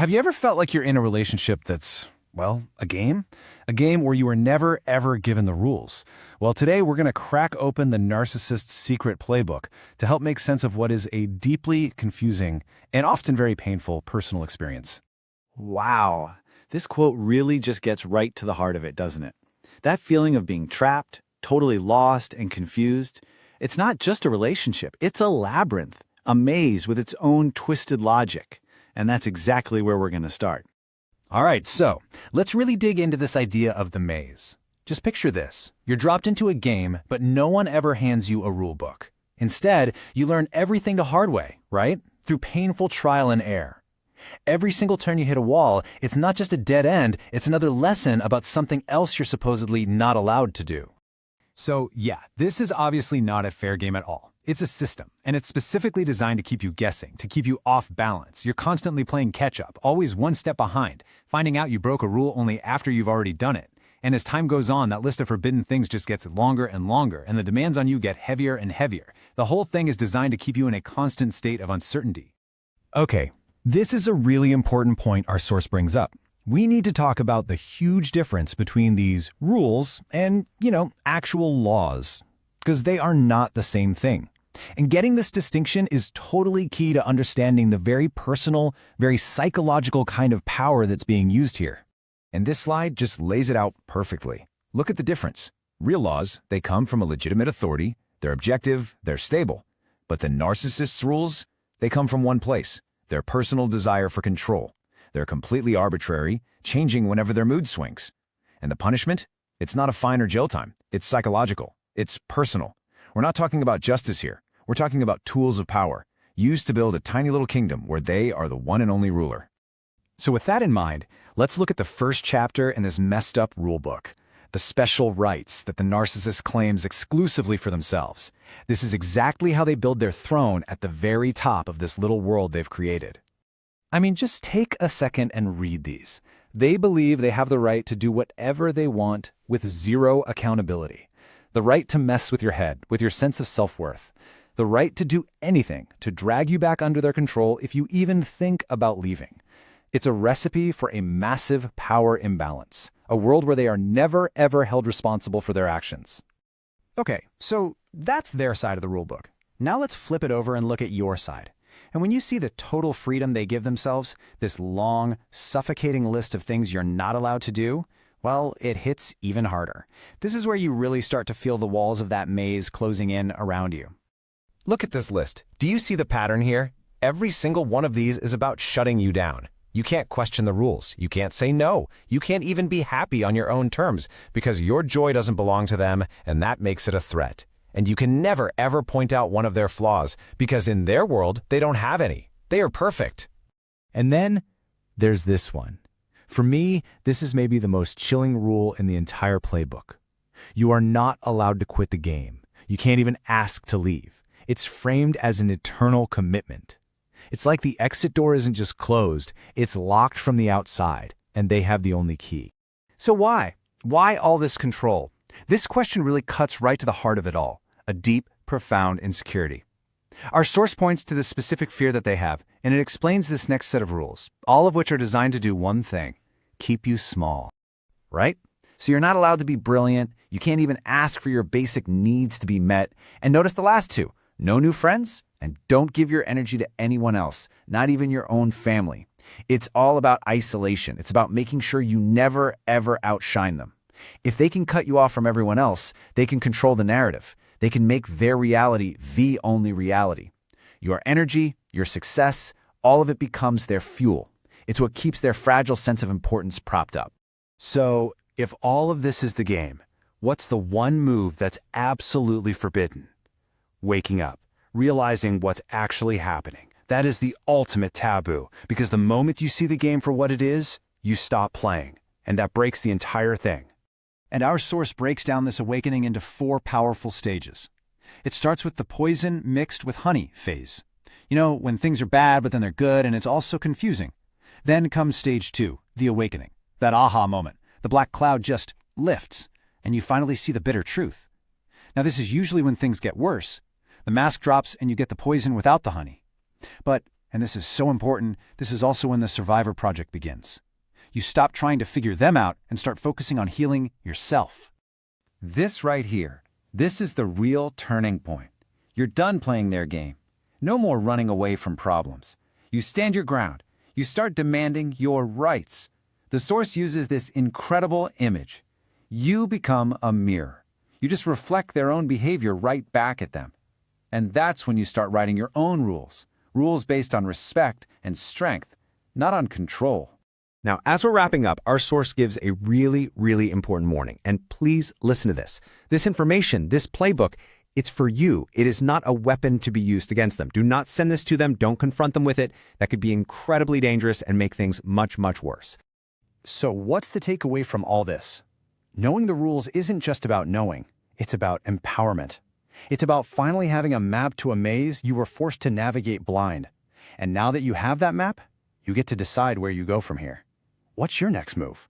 Have you ever felt like you're in a relationship that's, well, a game? A game where you were never, ever given the rules. Well, today we're going to crack open the Narcissist's secret playbook to help make sense of what is a deeply confusing and often very painful personal experience. Wow, this quote really just gets right to the heart of it, doesn't it? That feeling of being trapped, totally lost and confused, it's not just a relationship, it's a labyrinth, a maze with its own twisted logic. And that's exactly where we're going to start. All right, so let's really dig into this idea of the maze. Just picture this. You're dropped into a game, but no one ever hands you a rule book. Instead, you learn everything the hard way, right? Through painful trial and error. Every single turn you hit a wall, it's not just a dead end, it's another lesson about something else you're supposedly not allowed to do. So yeah, this is obviously not a fair game at all. It's a system, and it's specifically designed to keep you guessing, to keep you off balance. You're constantly playing catch-up, always one step behind, finding out you broke a rule only after you've already done it. And as time goes on, that list of forbidden things just gets longer and longer, and the demands on you get heavier and heavier. The whole thing is designed to keep you in a constant state of uncertainty. Okay, this is a really important point our source brings up. We need to talk about the huge difference between these rules and, actual laws, because they are not the same thing. And getting this distinction is totally key to understanding the very personal, very psychological kind of power that's being used here. And this slide just lays it out perfectly. Look at the difference. Real laws, they come from a legitimate authority, they're objective, they're stable. But the narcissist's rules, they come from one place, their personal desire for control. They're completely arbitrary, changing whenever their mood swings. And the punishment? It's not a fine or jail time. It's psychological. It's personal. We're not talking about justice here. We're talking about tools of power, used to build a tiny little kingdom where they are the one and only ruler. So with that in mind, let's look at the first chapter in this messed up rulebook. The special rights that the narcissist claims exclusively for themselves. This is exactly how they build their throne at the very top of this little world they've created. I mean, just take a second and read these. They believe they have the right to do whatever they want with zero accountability. The right to mess with your head, with your sense of self-worth. The right to do anything, to drag you back under their control if you even think about leaving. It's a recipe for a massive power imbalance, a world where they are never, ever held responsible for their actions. Okay, so that's their side of the rulebook. Now let's flip it over and look at your side. And when you see the total freedom they give themselves, this long, suffocating list of things you're not allowed to do, well, it hits even harder. This is where you really start to feel the walls of that maze closing in around you. Look at this list. Do you see the pattern here? Every single one of these is about shutting you down. You can't question the rules. You can't say no. You can't even be happy on your own terms because your joy doesn't belong to them, and that makes it a threat. And you can never, ever point out one of their flaws because in their world, they don't have any. They are perfect. And then there's this one. For me, this is maybe the most chilling rule in the entire playbook. You are not allowed to quit the game. You can't even ask to leave. It's framed as an eternal commitment. It's like the exit door isn't just closed, it's locked from the outside, and they have the only key. So why? Why all this control? This question really cuts right to the heart of it all, a deep, profound insecurity. Our source points to the specific fear that they have, and it explains this next set of rules, all of which are designed to do one thing, keep you small. Right? So you're not allowed to be brilliant, you can't even ask for your basic needs to be met, and notice the last two. No new friends, and don't give your energy to anyone else, not even your own family. It's all about isolation. It's about making sure you never, ever outshine them. If they can cut you off from everyone else, they can control the narrative. They can make their reality the only reality. Your energy, your success, all of it becomes their fuel. It's what keeps their fragile sense of importance propped up. So, if all of this is the game, what's the one move that's absolutely forbidden? Waking up, realizing what's actually happening. That is the ultimate taboo, because the moment you see the game for what it is, you stop playing, and that breaks the entire thing. And our source breaks down this awakening into 4 powerful stages. It starts with the poison mixed with honey phase. You know, when things are bad, but then they're good, and it's all so confusing. Then comes stage 2, the awakening. That aha moment. The black cloud just lifts, and you finally see the bitter truth. Now, this is usually when things get worse. The mask drops and you get the poison without the honey. But And this is so important, this is also when the Survivor Project begins. You stop trying to figure them out and start focusing on healing yourself. This right here, this is the real turning point. You're done playing their game. No more running away from problems. You stand your ground. You start demanding your rights. The source uses this incredible image. You become a mirror. You just reflect their own behavior right back at them. And that's when you start writing your own rules. Rules based on respect and strength, not on control. Now, as we're wrapping up, our source gives a really, really important warning. And please listen to this. This information, this playbook, it's for you. It is not a weapon to be used against them. Do not send this to them. Don't confront them with it. That could be incredibly dangerous and make things much, much worse. So what's the takeaway from all this? Knowing the rules isn't just about knowing. It's about empowerment. It's about finally having a map to a maze you were forced to navigate blind. And now that you have that map, you get to decide where you go from here. What's your next move?